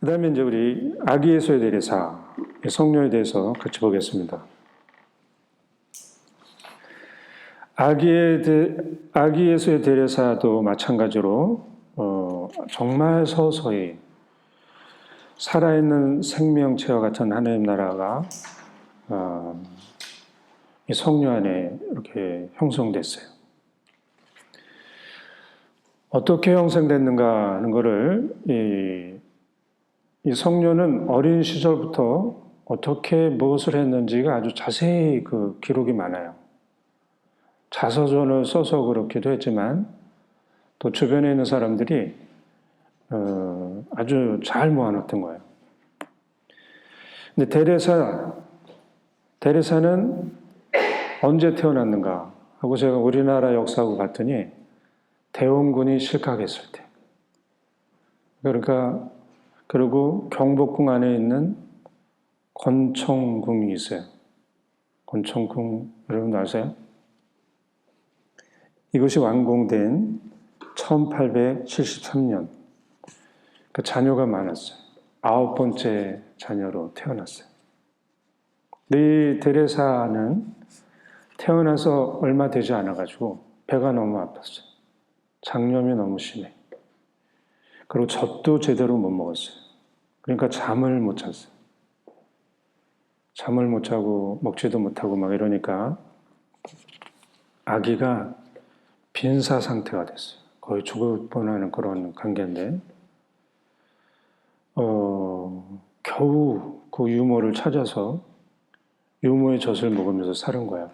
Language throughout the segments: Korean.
그다음에 이제 우리 아기예수의 대리사 성녀에 대해서 같이 보겠습니다. 아기 예수의 대리사도 마찬가지로 정말 서서히 살아있는 생명체와 같은 하나님 나라가 이 성녀 안에 이렇게 형성됐어요. 어떻게 형성됐는가 하는 것을 이 성녀는 어린 시절부터 어떻게 무엇을 했는지가 아주 자세히 그 기록이 많아요. 자서전을 써서 그렇기도 했지만 또 주변에 있는 사람들이 아주 잘 모아놨던 거예요. 근데 데레사는 언제 태어났는가 하고 제가 우리나라 역사하고 봤더니 대원군이 실각했을 때, 그러니까 그리고 경복궁 안에 있는 권총궁이 있어요. 권총궁 여러분 아세요? 이것이 완공된 1873년. 그 자녀가 많았어요. 9번째 자녀로 태어났어요. 이 데레사는 태어나서 얼마 되지 않아가지고 배가 너무 아팠어요. 장염이 너무 심해. 그리고 젖도 제대로 못 먹었어요. 그러니까 잠을 못 잤어요. 잠을 못 자고 먹지도 못하고 막 이러니까 아기가 빈사 상태가 됐어요. 거의 죽을 뻔하는 그런 관계인데 겨우 그 유모를 찾아서 유모의 젖을 먹으면서 사는 거예요.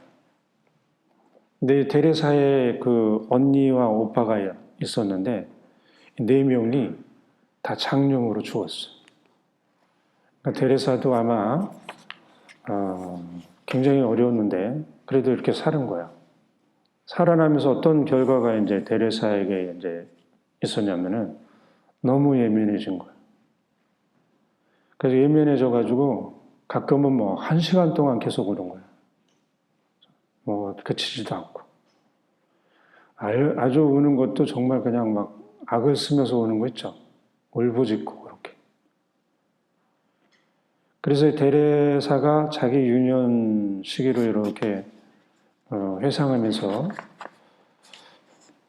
근데 데레사의 그 언니와 오빠가 있었는데 4명이 다 장염으로 죽었어요. 그러니까 데레사도 아마 굉장히 어려웠는데 그래도 이렇게 사는 거야. 살아나면서 어떤 결과가 이제 데레사에게 이제 있었냐면은 너무 예민해진 거야. 그래서 예민해져가지고 가끔은 뭐 1시간 동안 계속 우는 거야. 뭐 그치지도 않고. 아주 우는 것도 정말 그냥 막 악을 쓰면서 우는 거 있죠. 울부짖고 그렇게. 그래서 데레사가 자기 유년 시기로 이렇게 회상하면서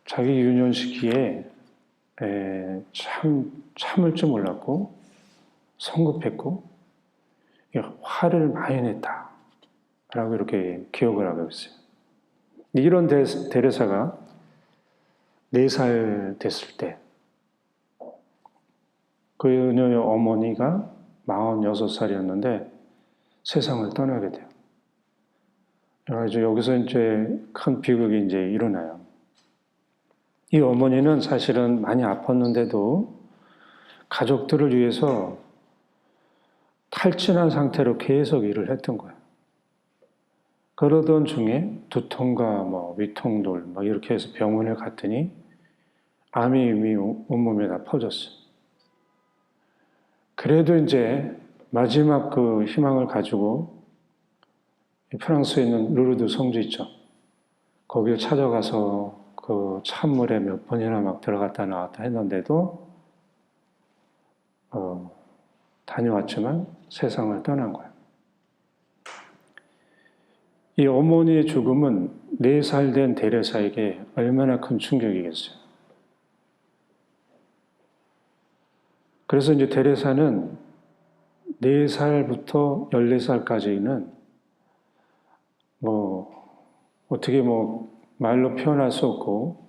자기 유년 시기에 참을 줄 몰랐고 성급했고 화를 많이 냈다라고 이렇게 기억을 하고 있어요. 이런 데레사가 4살 됐을 때 그녀의 어머니가 46살이었는데 세상을 떠나게 돼요. 그래서 여기서 이제 큰 비극이 이제 일어나요. 이 어머니는 사실은 많이 아팠는데도 가족들을 위해서 탈진한 상태로 계속 일을 했던 거예요. 그러던 중에 두통과 뭐 위통돌 막 이렇게 해서 병원에 갔더니 암이 이미 온몸에 다 퍼졌어요. 그래도 이제 마지막 그 희망을 가지고 프랑스에 있는 루르드 성주 있죠. 거길 찾아가서 그 찬물에 몇 번이나 막 들어갔다 나왔다 했는데도 다녀왔지만 세상을 떠난 거예요. 이 어머니의 죽음은 4살 된 데레사에게 얼마나 큰 충격이겠어요. 그래서 이제 데레사는 4살부터 14살까지는 어떻게 말로 표현할 수 없고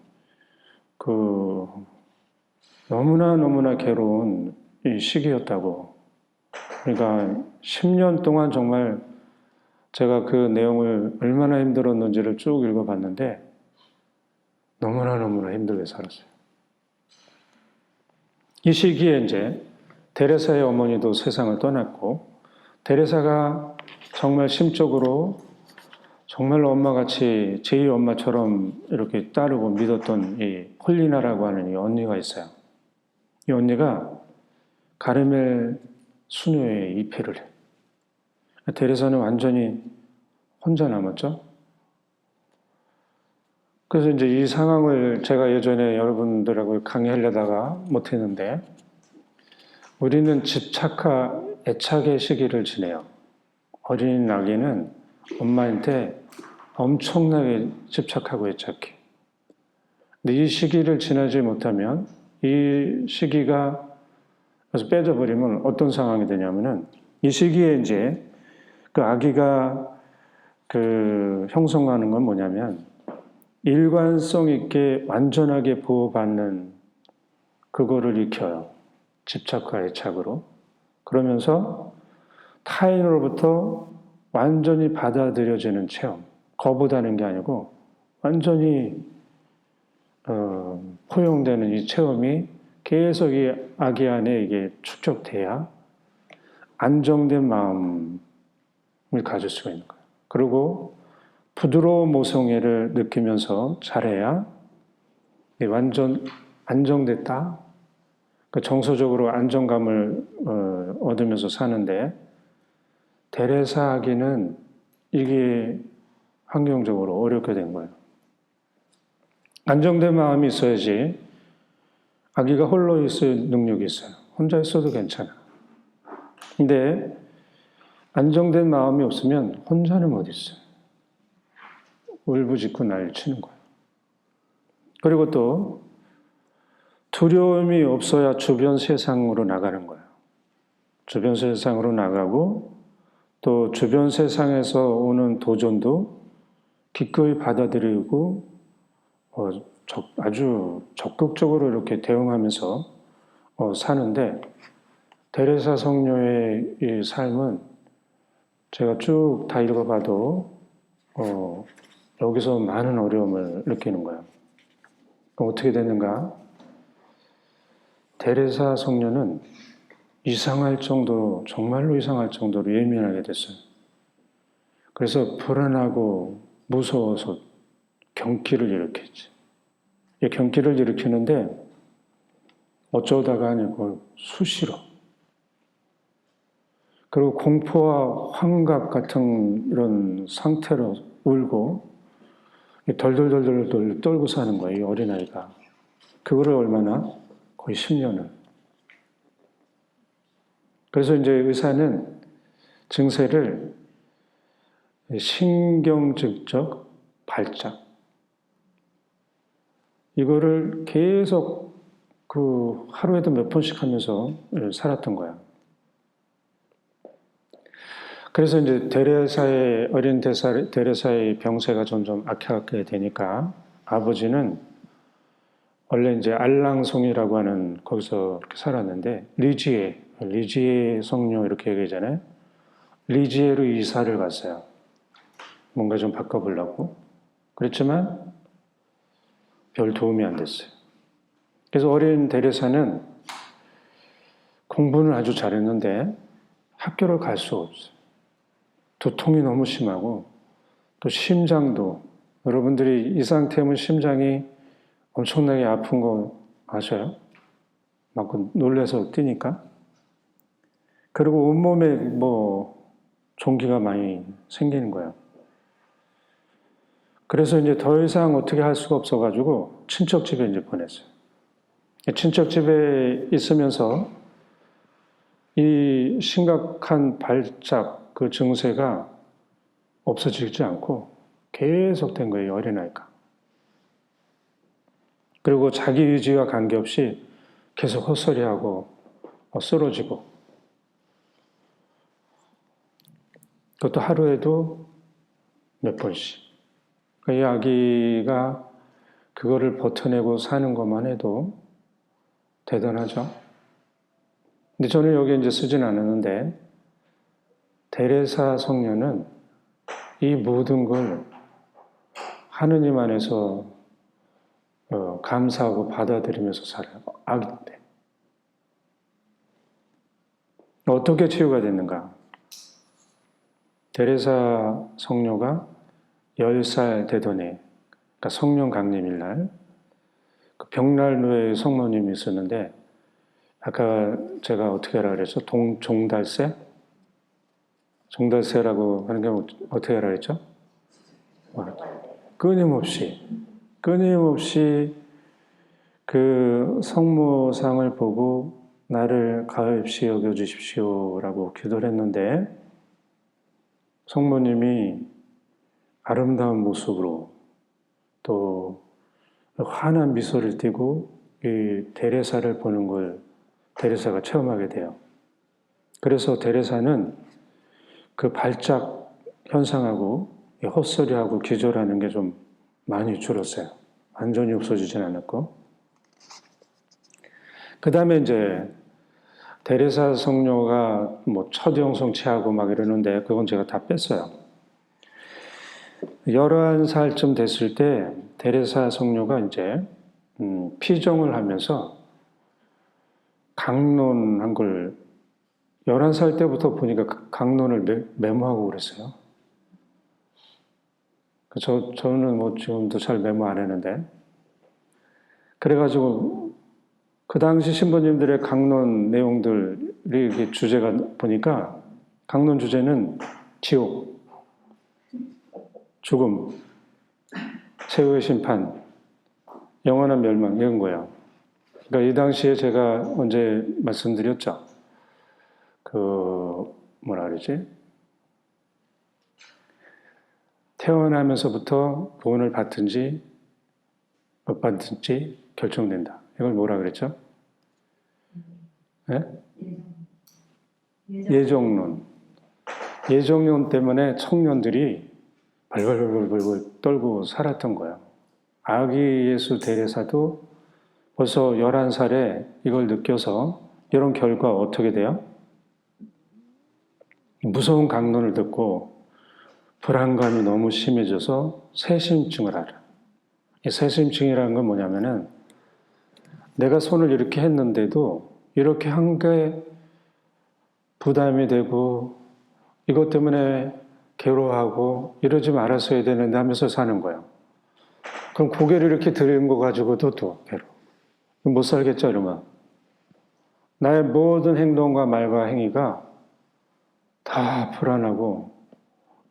너무나 괴로운 이 시기였다고. 그러니까 10년 동안 정말 제가 그 내용을 얼마나 힘들었는지를 쭉 읽어봤는데 너무나 힘들게 살았어요. 이 시기에 이제 데레사의 어머니도 세상을 떠났고 데레사가 정말 심적으로 정말 엄마같이 제2 엄마처럼 이렇게 따르고 믿었던 이 폴리나라고 하는 이 언니가 있어요. 이 언니가 가르멜 수녀의 입회를 해. 데레사는 완전히 혼자 남았죠. 그래서 이제 이 상황을 제가 예전에 여러분들하고 강의하려다가 못했는데 우리는 집착과 애착의 시기를 지내요. 어린 아기는 엄마한테 엄청나게 집착하고 애착해. 근데 이 시기를 지나지 못하면 이 시기가 그래서 빼져버리면 어떤 상황이 되냐면은 이 시기에 이제 그 아기가 그 형성하는 건 뭐냐면 일관성 있게 완전하게 보호받는 그거를 익혀요. 집착과 애착으로. 그러면서 타인으로부터 완전히 받아들여지는 체험. 거부다는 게 아니고 완전히 포용되는 이 체험이 계속 이 아기 안에 이게 축적돼야 안정된 마음을 가질 수가 있는 거예요. 그리고 부드러운 모성애를 느끼면서 잘해야 완전 안정됐다. 정서적으로 안정감을 얻으면서 사는데 데레사 아기는 이게 환경적으로 어렵게 된 거예요. 안정된 마음이 있어야지 아기가 홀로 있을 능력이 있어요. 혼자 있어도 괜찮아. 근데 안정된 마음이 없으면 혼자는 어디 있어요? 울부짖고 난리치는 거예요. 그리고 또 두려움이 없어야 주변 세상으로 나가는 거예요. 주변 세상으로 나가고 또 주변 세상에서 오는 도전도 기꺼이 받아들이고 아주 적극적으로 이렇게 대응하면서 사는데 데레사 성녀의 이 삶은 제가 쭉 다 읽어봐도 여기서 많은 어려움을 느끼는 거예요. 어떻게 됐는가? 데레사 성녀는 이상할 정도로, 정말로 이상할 정도로 예민하게 됐어요. 그래서 불안하고 무서워서 경기를 일으켰지. 이 경기를 일으키는데 어쩌다가 아니고 수시로. 그리고 공포와 환각 같은 이런 상태로 울고 덜덜덜덜 떨고 사는 거예요, 이 어린아이가. 그거를 얼마나? 거의 10년을. 그래서 이제 의사는 증세를 신경증적 발작. 이거를 계속 그 하루에도 몇 번씩 하면서 살았던 거야. 그래서 이제 어린 데레사의 병세가 점점 악화하게 되니까 아버지는 원래 이제 알랑송이라고 하는 거기서 이렇게 살았는데 리지에 성녀 이렇게 얘기하잖아요. 리지에로 이사를 갔어요. 뭔가 좀 바꿔보려고. 그렇지만 별 도움이 안 됐어요. 그래서 어린 데레사는 공부는 아주 잘했는데 학교를 갈 수 없어요. 두통이 너무 심하고 또 심장도 여러분들이 이 상태면 심장이 엄청나게 아픈 거 아셔요? 막 놀라서 뛰니까. 그리고 온몸에 종기가 많이 생기는 거예요. 그래서 이제 더 이상 어떻게 할 수가 없어가지고 친척 집에 이제 보냈어요. 친척 집에 있으면서 이 심각한 발작 그 증세가 없어지지 않고 계속된 거예요, 이 어린아이가. 그리고 자기 의지와 관계없이 계속 헛소리하고 쓰러지고 그것도 하루에도 몇 번씩. 이 아기가 그거를 버텨내고 사는 것만 해도 대단하죠. 근데 저는 여기 이제 쓰진 않았는데 데레사 성녀는 이 모든 걸 하느님 안에서 감사하고 받아들이면서 살아요. 아기인데. 어떻게 치유가 됐는가? 데레사 성녀가 10살 되던 해, 그러니까 성령 강림일 날, 그 벽난로에 성모님이 있었는데, 아까 제가 어떻게 하라 그랬죠? 종달새? 종달새라고 하는 게 어떻게 하라 그랬죠? 끊임없이 그 성모상을 보고 나를 가엾이 여겨주십시오라고 기도를 했는데 성모님이 아름다운 모습으로 또 환한 미소를 띠고 이 데레사를 보는 걸 데레사가 체험하게 돼요. 그래서 데레사는 그 발작 현상하고 헛소리하고 기절하는 게 좀 많이 줄었어요. 완전히 없어지진 않았고. 그 다음에 이제 데레사 성녀가 뭐 첫 영성체하고 막 이러는데 그건 제가 다 뺐어요. 11살쯤 됐을 때 데레사 성녀가 이제 피정을 하면서 강론한 걸 11살 때부터 보니까 강론을 메모하고 그랬어요. 저는 뭐 지금도 잘 메모 안 했는데. 그래가지고 그 당시 신부님들의 강론 내용들이 주제가 보니까 강론 주제는 지옥, 죽음, 최후의 심판, 영원한 멸망 이런 거예요. 그러니까 이 당시에 제가 언제 말씀드렸죠. 뭐라 그러지? 태어나면서부터 구원을 받든지 못 받든지 결정된다. 이걸 뭐라 그랬죠? 네? 예정론. 예정론 때문에 청년들이 벌벌벌벌 떨고 살았던 거예요. 아기 예수 데레사도 벌써 11살에 이걸 느껴서 이런 결과 어떻게 돼요? 무서운 강론을 듣고 불안감이 너무 심해져서 새심증을 알아요. 이 새심증이라는 건 뭐냐면은 내가 손을 이렇게 했는데도 이렇게 한 게 부담이 되고 이것 때문에 괴로워하고 이러지 말았어야 되는데 하면서 사는 거예요. 그럼 고개를 이렇게 들은 거 가지고도 또 괴로워. 못 살겠죠, 이러면. 나의 모든 행동과 말과 행위가 다 불안하고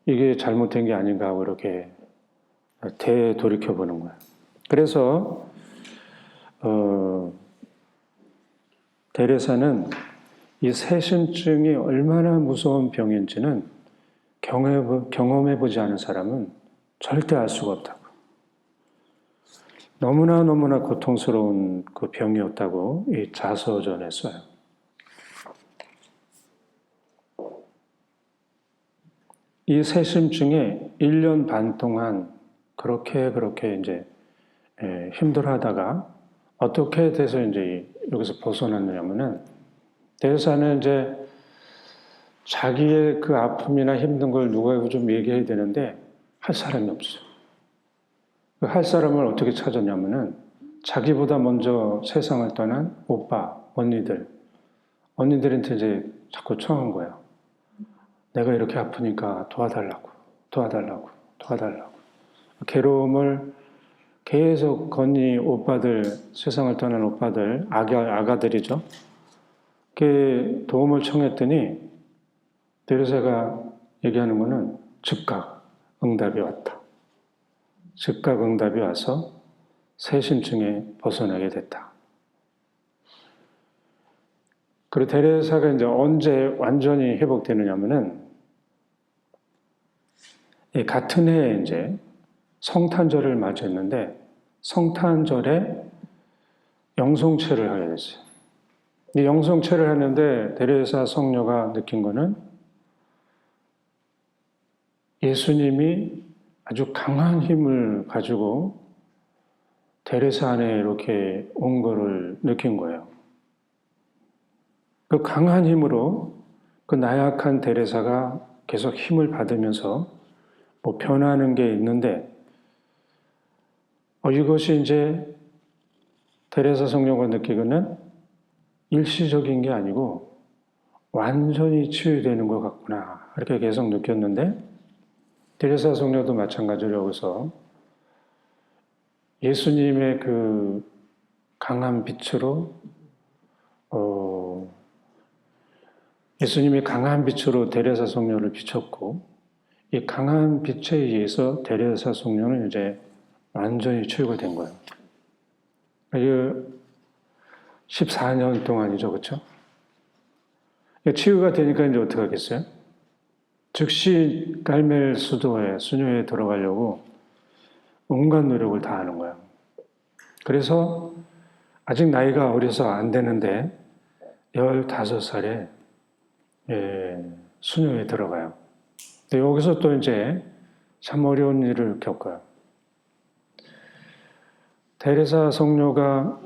이게 잘못된 게 아닌가 하고 이렇게 되돌이켜보는 거예요. 그래서 데레사는 이 새심증이 얼마나 무서운 병인지는 경험해보지 않은 사람은 절대 알 수가 없다고. 너무나 고통스러운 그 병이었다고 이 자서전에 써요. 이 새심증에 1년 반 동안 그렇게 이제 힘들어하다가 어떻게 돼서 이제 여기서 벗어났느냐면은 데레사는 이제 자기의 그 아픔이나 힘든 걸 누가 좀 얘기해야 되는데 할 사람이 없어요. 할 사람을 어떻게 찾았냐면은 자기보다 먼저 세상을 떠난 오빠, 언니들한테 이제 자꾸 청한 거예요. 내가 이렇게 아프니까 도와달라고. 괴로움을 계속 건니 오빠들, 세상을 떠난 오빠들, 아가들이죠. 그 도움을 청했더니 데레사가 얘기하는 거는 즉각 응답이 왔다. 즉각 응답이 와서 새심증에 벗어나게 됐다. 그리고 데레사가 이제 언제 완전히 회복되느냐면은 같은 해에 이제 성탄절을 맞이했는데 성탄절에 영성체를 하게 됐어요. 이 영성체를 하는데 데레사 성녀가 느낀 거는 예수님이 아주 강한 힘을 가지고 데레사 안에 이렇게 온 거를 느낀 거예요. 그 강한 힘으로 그 나약한 데레사가 계속 힘을 받으면서 뭐 변하는 게 있는데 이것이 이제 데레사 성녀가 느끼기는 일시적인 게 아니고 완전히 치유되는 것 같구나 이렇게 계속 느꼈는데 데레사 성녀도 마찬가지로 여기서 예수님의 그 강한 빛으로 예수님이 강한 빛으로 데레사 성녀를 비췄고 이 강한 빛에 의해서 데레사 성녀는 이제 완전히 치유가 된 거예요. 14년 동안이죠, 그렇죠? 치유가 되니까 이제 어떻게 하겠어요? 즉시 갈멜 수도에, 수녀에 들어가려고 온갖 노력을 다 하는 거야. 그래서 아직 나이가 어려서 안 되는데 15살에 수녀에 들어가요. 근데 여기서 또 이제 참 어려운 일을 겪어요. 데레사 성녀가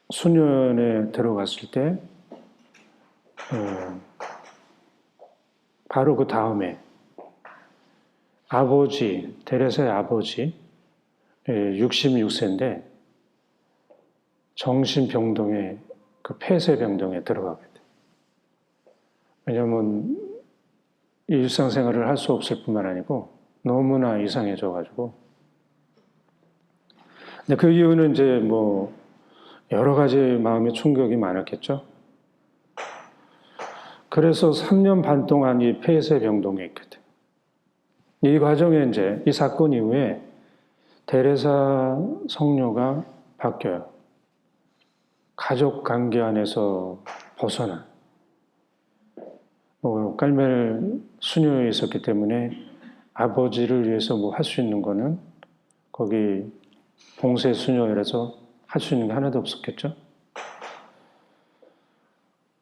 수녀원에 들어갔을 때 바로 그 다음에 아버지, 데레사의 아버지 66세인데 정신병동에 그 폐쇄병동에 들어가게 돼. 왜냐하면 일상생활을 할 수 없을 뿐만 아니고 너무나 이상해져가지고. 근데 그 이유는 이제 뭐 여러 가지 마음의 충격이 많았겠죠. 그래서 3년 반 동안 이 폐쇄병동에 있게 돼. 이 과정에 이제 이 사건 이후에 데레사 성녀가 바뀌어요. 가족 관계 안에서 벗어나. 깔멜 수녀에 있었기 때문에 아버지를 위해서 뭐 할 수 있는 거는 거기 봉쇄 수녀라서 할 수 있는 게 하나도 없었겠죠.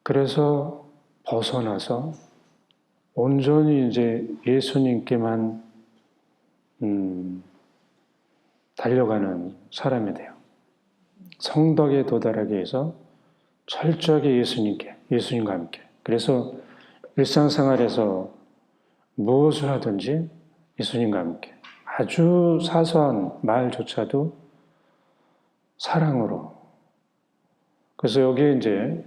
그래서 벗어나서 온전히 이제 예수님께만 달려가는 사람이 돼요. 성덕에 도달하기 위해서 철저하게 예수님과 함께. 그래서 일상생활에서 무엇을 하든지 예수님과 함께. 아주 사소한 말조차도 사랑으로. 그래서 여기에 이제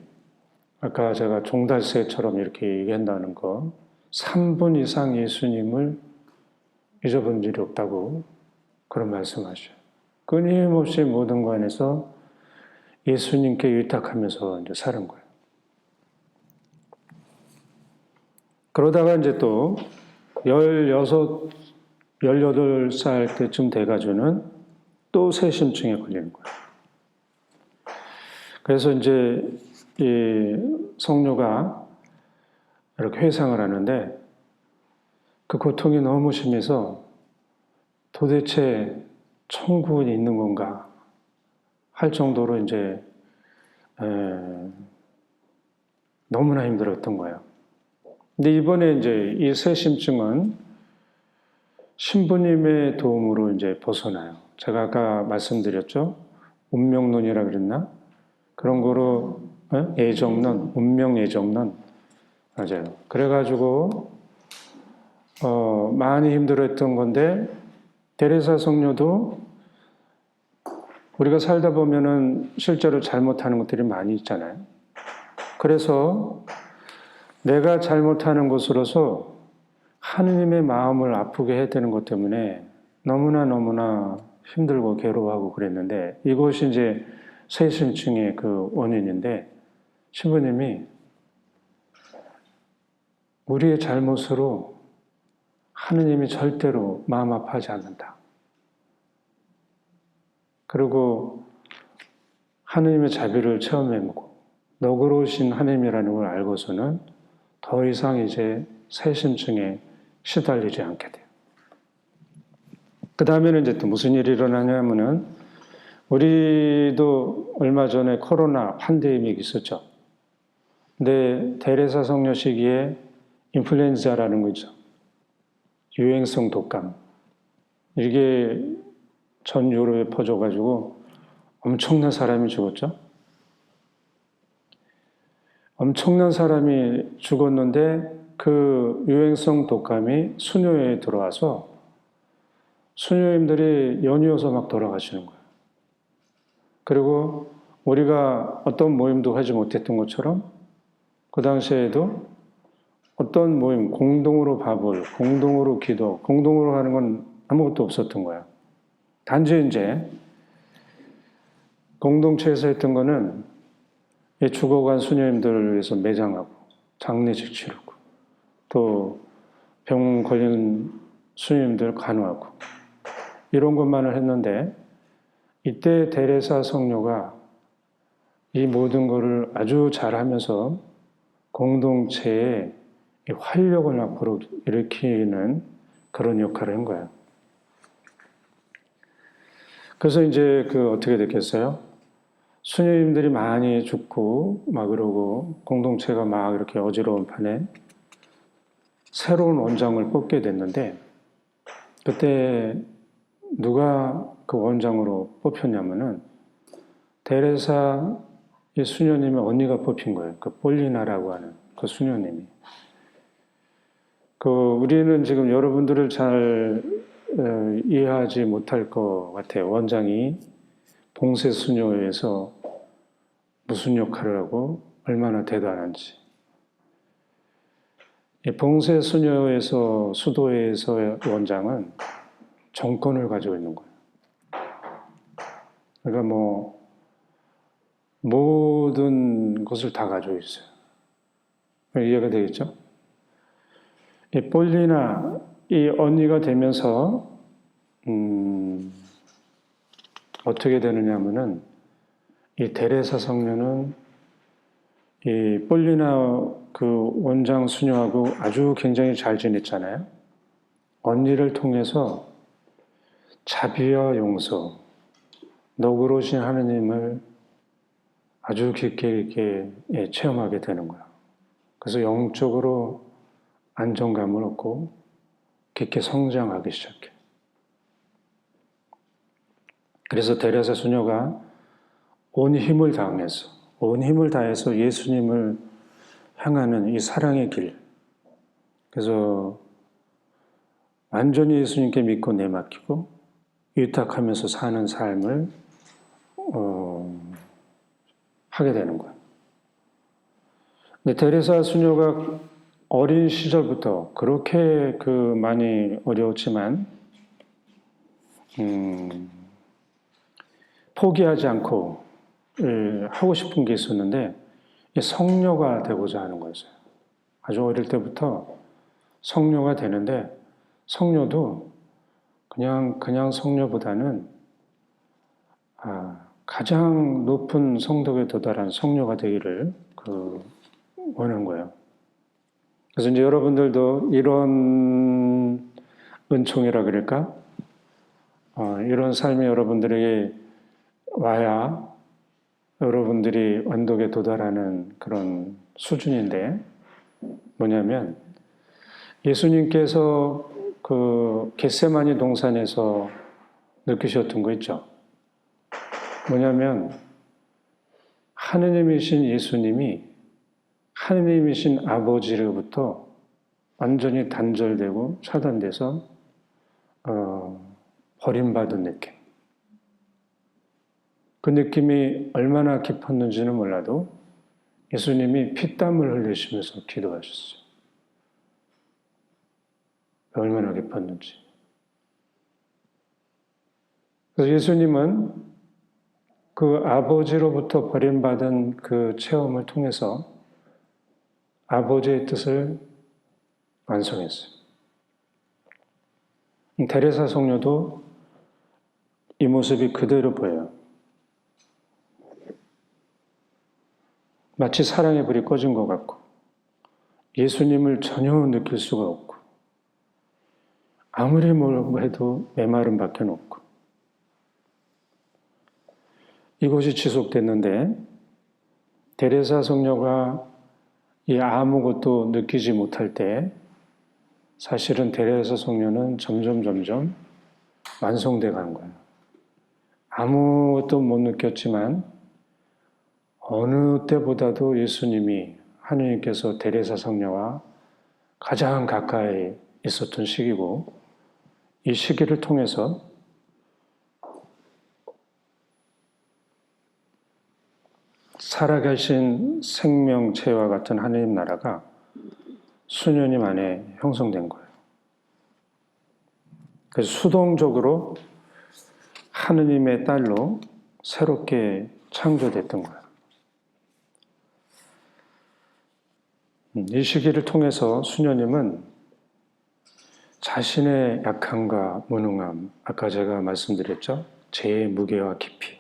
아까 제가 종달새처럼 이렇게 얘기한다는 거 3분 이상 예수님을 잊어본 일이 없다고 그런 말씀하셔요. 끊임없이 모든 관에서 예수님께 의탁하면서 이제 사는 거예요. 그러다가 이제 또 16, 18살 때쯤 돼가지고는 또 새심증에 걸리는 거예요. 그래서 이제 이 성녀가 이렇게 회상을 하는데 그 고통이 너무 심해서 도대체 천국은 있는 건가 할 정도로 이제 너무나 힘들었던 거예요. 근데 이번에 이제 이 새심증은 신부님의 도움으로 이제 벗어나요. 제가 아까 말씀드렸죠. 운명론이라 그랬나? 그런 거로 예정론, 운명 예정론 맞아요. 그래가지고 많이 힘들었던 건데 데레사 성녀도 우리가 살다 보면은 실제로 잘못하는 것들이 많이 있잖아요. 그래서 내가 잘못하는 것으로서 하느님의 마음을 아프게 해야 되는 것 때문에 너무나 힘들고 괴로워하고 그랬는데 이것이 이제 새심증의 그 원인인데 신부님이 우리의 잘못으로 하느님이 절대로 마음 아파하지 않는다. 그리고 하느님의 자비를 체험해보고 너그러우신 하느님이라는 걸 알고서는 더 이상 이제 새심증에 시달리지 않게 돼요. 그 다음에는 이제 또 무슨 일이 일어나냐면은 우리도 얼마 전에 코로나 팬데믹이 있었죠. 근데 데레사 성녀 시기에 인플루엔자라는 거 있죠. 유행성 독감. 이게 전 유럽에 퍼져가지고 엄청난 사람이 죽었죠. 엄청난 사람이 죽었는데 그 유행성 독감이 수녀에 들어와서 수녀님들이 연이어서 막 돌아가시는 거예요. 그리고 우리가 어떤 모임도 하지 못했던 것처럼 그 당시에도 어떤 모임, 공동으로 밥을, 공동으로 기도, 공동으로 하는 건 아무것도 없었던 거야. 단지 이제 공동체에서 했던 거는 이 죽어간 수녀님들을 위해서 매장하고 장례식 치르고 또 병 걸린 수녀님들 간호하고 이런 것만을 했는데 이때 데레사 성녀가 이 모든 것을 아주 잘하면서 공동체에 이 활력을 막 일으키는 그런 역할을 한 거예요. 그래서 이제 어떻게 됐겠어요? 수녀님들이 많이 죽고 막 그러고 공동체가 막 이렇게 어지러운 판에 새로운 원장을 뽑게 됐는데, 그때 누가 그 원장으로 뽑혔냐면은 데레사 이 수녀님의 언니가 뽑힌 거예요. 그 폴리나라고 하는 그 수녀님이. 우리는 지금 여러분들을 잘 이해하지 못할 것 같아요. 원장이 봉쇄 수녀에서 무슨 역할을 하고 얼마나 대단한지. 봉쇄 수녀에서 수도회에서 원장은 정권을 가지고 있는 거예요. 그러니까 모든 것을 다 가지고 있어요. 이해가 되겠죠? 이 폴리나, 이 언니가 되면서 어떻게 되느냐 하면은 이 데레사 성녀는 이 폴리나 그 원장 수녀하고 아주 굉장히 잘 지냈잖아요. 언니를 통해서 자비와 용서, 너그러우신 하느님을 아주 깊게 이렇게 체험하게 되는 거예요. 그래서 영적으로 안정감을 얻고 깊게 성장하기 시작해요. 그래서 데레사 수녀가 온 힘을 다해서 예수님을 향하는 이 사랑의 길, 그래서 완전히 예수님께 믿고 내맡기고 위탁하면서 사는 삶을 하게 되는 거예요. 근데 데레사 수녀가 어린 시절부터 그렇게 많이 어려웠지만 포기하지 않고 하고 싶은 게 있었는데 성녀가 되고자 하는 거였어요. 아주 어릴 때부터 성녀가 되는데 성녀도 그냥 성녀보다는 가장 높은 성덕에 도달한 성녀가 되기를 원한 거예요. 그래서 이제 여러분들도 이런 은총이라 그럴까? 이런 삶이 여러분들에게 와야 여러분들이 완독에 도달하는 그런 수준인데, 뭐냐면 예수님께서 겟세마니 동산에서 느끼셨던 거 있죠? 뭐냐면 하느님이신 예수님이 하느님이신 아버지로부터 완전히 단절되고 차단돼서 버림받은 느낌. 그 느낌이 얼마나 깊었는지는 몰라도 예수님이 피땀을 흘리시면서 기도하셨어요. 얼마나 깊었는지. 그래서 예수님은 그 아버지로부터 버림받은 그 체험을 통해서 아버지의 뜻을 완성했어요. 데레사 성녀도 이 모습이 그대로 보여요. 마치 사랑의 불이 꺼진 것 같고 예수님을 전혀 느낄 수가 없고 아무리 뭘 해도 메마름 밖에 없고 이것이 지속됐는데 데레사 성녀가 이 아무것도 느끼지 못할 때 사실은 데레사 성녀는 점점 완성돼 가는 거예요. 아무것도 못 느꼈지만 어느 때보다도 예수님이 하느님께서 데레사 성녀와 가장 가까이 있었던 시기고 이 시기를 통해서 살아계신 생명체와 같은 하느님 나라가 수년임 안에 형성된 거예요. 그래서 수동적으로 하느님의 딸로 새롭게 창조됐던 거예요. 이 시기를 통해서 수녀님은 자신의 약함과 무능함, 아까 제가 말씀드렸죠? 죄의 무게와 깊이.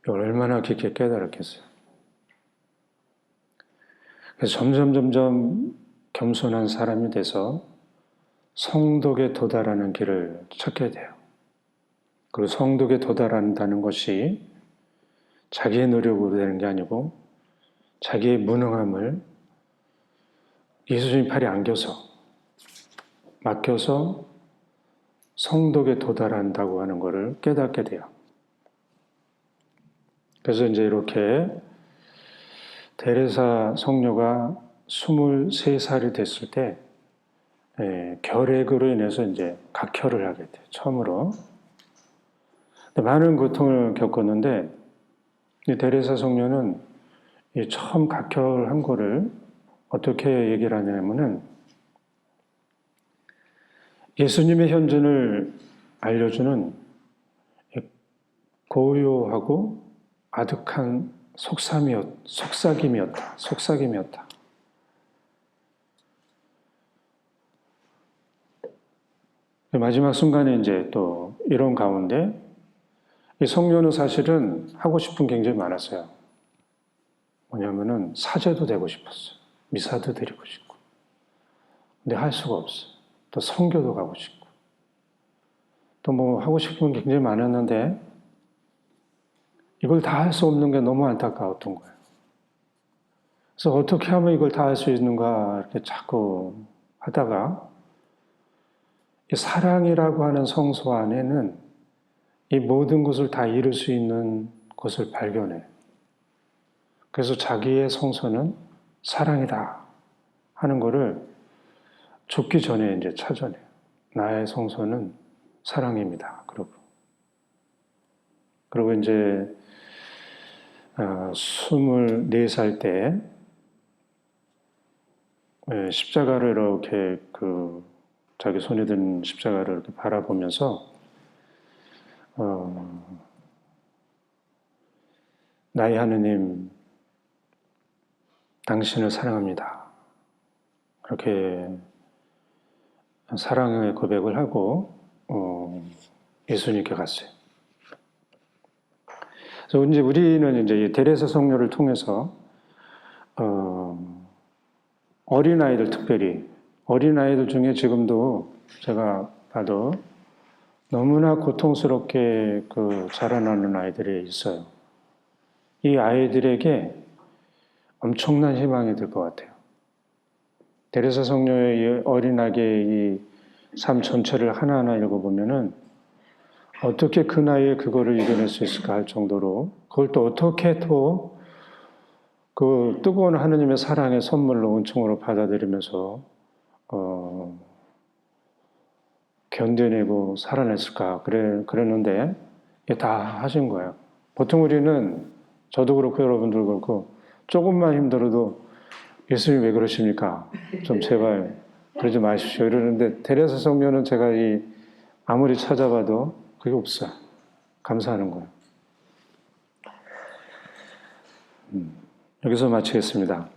이걸 얼마나 깊게 깨달았겠어요. 그래서 점점 겸손한 사람이 돼서 성덕에 도달하는 길을 찾게 돼요. 그리고 성덕에 도달한다는 것이 자기의 노력으로 되는 게 아니고 자기의 무능함을 예수님 팔에 안겨서 맡겨서 성덕에 도달한다고 하는 것을 깨닫게 돼요. 그래서 이제 이렇게 테레사 성녀가 23살이 됐을 때 결핵으로 인해서 이제 각혈을 하게 돼요. 처음으로. 많은 고통을 겪었는데 이 테레사 성녀는 이 처음 각혈한 거를 어떻게 얘기를 하냐면은 예수님의 현존을 알려주는 고요하고 아득한 속삭임이었다. 마지막 순간에 이제 또 이런 가운데 이 성녀는 사실은 하고 싶은 게 굉장히 많았어요. 뭐냐면은 사제도 되고 싶었어요. 미사도 드리고 싶고. 근데 할 수가 없어요. 또 선교도 가고 싶고. 또 뭐 하고 싶은 게 굉장히 많았는데 이걸 다 할 수 없는 게 너무 안타까웠던 거예요. 그래서 어떻게 하면 이걸 다 할 수 있는가 이렇게 자꾸 하다가 이 사랑이라고 하는 성소 안에는 이 모든 것을 다 이룰 수 있는 것을 발견해요. 그래서 자기의 성소는 사랑이다 하는 것을 죽기 전에 이제 찾아내요. 나의 성소는 사랑입니다. 그리고 이제 24살 때 십자가를 이렇게 자기 손에 든 십자가를 이렇게 바라보면서 나의 하느님, 당신을 사랑합니다. 그렇게 사랑의 고백을 하고 예수님께 갔어요. 그래서 이제 우리는 이제 데레사 성녀를 통해서 어린아이들, 특별히 어린아이들 중에 지금도 제가 봐도 너무나 고통스럽게 자라나는 아이들이 있어요. 이 아이들에게 엄청난 희망이 될 것 같아요. 데레사 성녀의 어린아기의 이 삶 전체를 하나하나 읽어보면은 어떻게 그 나이에 그거를 이겨낼 수 있을까 할 정도로 그걸 또 어떻게 또 그 뜨거운 하느님의 사랑의 선물로 은총으로 받아들이면서 견뎌내고 살아냈을까 그랬는데 이게 다 하신 거예요. 보통 우리는 저도 그렇고 여러분들 그렇고 조금만 힘들어도 예수님 왜 그러십니까? 좀 제발 그러지 마십시오 이러는데 데레사 성녀는 제가 아무리 찾아봐도 그게 없어요. 감사하는 거예요. 여기서 마치겠습니다.